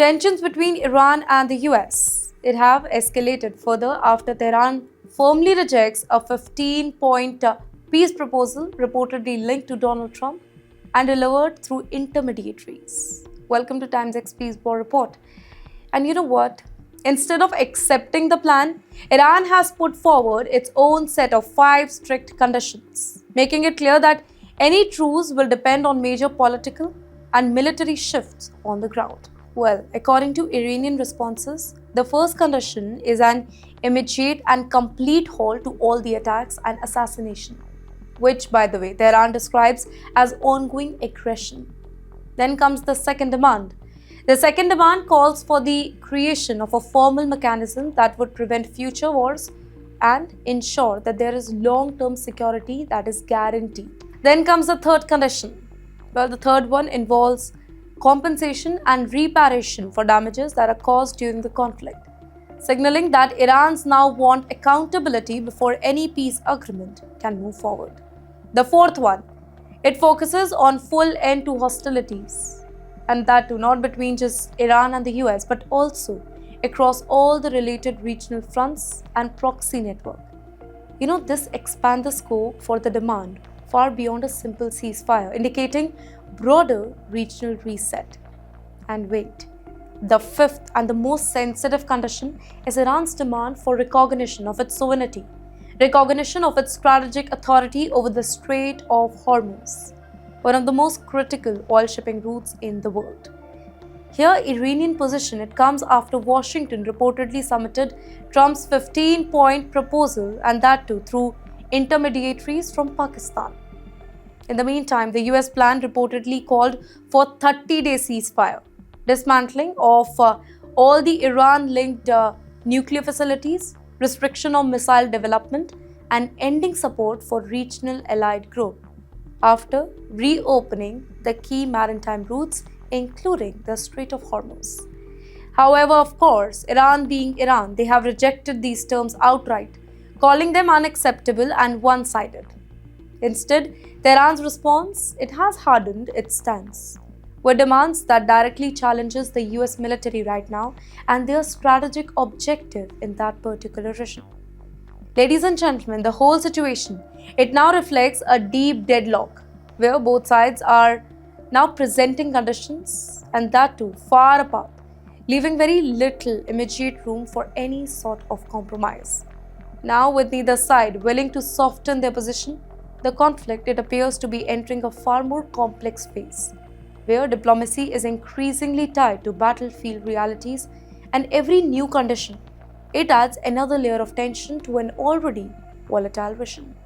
Tensions between Iran and the US, it have escalated further after Tehran firmly rejects a 15-point peace proposal reportedly linked to Donald Trump and delivered through intermediaries. Welcome to Times XP's War Report. And you know what? Instead of accepting the plan, Iran has put forward its own set of 5 strict conditions, making it clear that any truce will depend on major political and military shifts on the ground. Well, according to Iranian responses, the first condition is an immediate and complete halt to all the attacks and assassination, which, by the way, Tehran describes as ongoing aggression. Then comes the second demand. The second demand calls for the creation of a formal mechanism that would prevent future wars and ensure that there is long-term security that is guaranteed. Then comes the third condition. Well, the third one involves compensation and reparation for damages that are caused during the conflict, signaling that Irans now want accountability before any peace agreement can move forward. The fourth one, it focuses on full end to hostilities, and that too not between just Iran and the US, but also across all the related regional fronts and proxy network. This expands the scope for the demand far beyond a simple ceasefire, indicating broader regional reset. And wait, the fifth and the most sensitive condition is Iran's demand for recognition of its sovereignty, recognition of its strategic authority over the Strait of Hormuz, one of the most critical oil shipping routes in the world. Here, Iranian position, it comes after Washington reportedly submitted Trump's 15-point proposal, and that too through intermediaries from Pakistan. In the meantime, the US plan reportedly called for 30-day ceasefire, dismantling of all the Iran-linked nuclear facilities, restriction of missile development, and ending support for regional allied group, after reopening the key maritime routes, including the Strait of Hormuz. However, of course, Iran being Iran, they have rejected these terms outright, calling them unacceptable and one-sided. Instead, Tehran's response, it has hardened its stance, with demands that directly challenges the US military right now and their strategic objective in that particular region. Ladies and gentlemen, the whole situation, it now reflects a deep deadlock where both sides are now presenting conditions, and that too far apart, leaving very little immediate room for any sort of compromise. Now, with neither side willing to soften their position, the conflict, it appears to be entering a far more complex phase, where diplomacy is increasingly tied to battlefield realities, and every new condition, it adds another layer of tension to an already volatile region.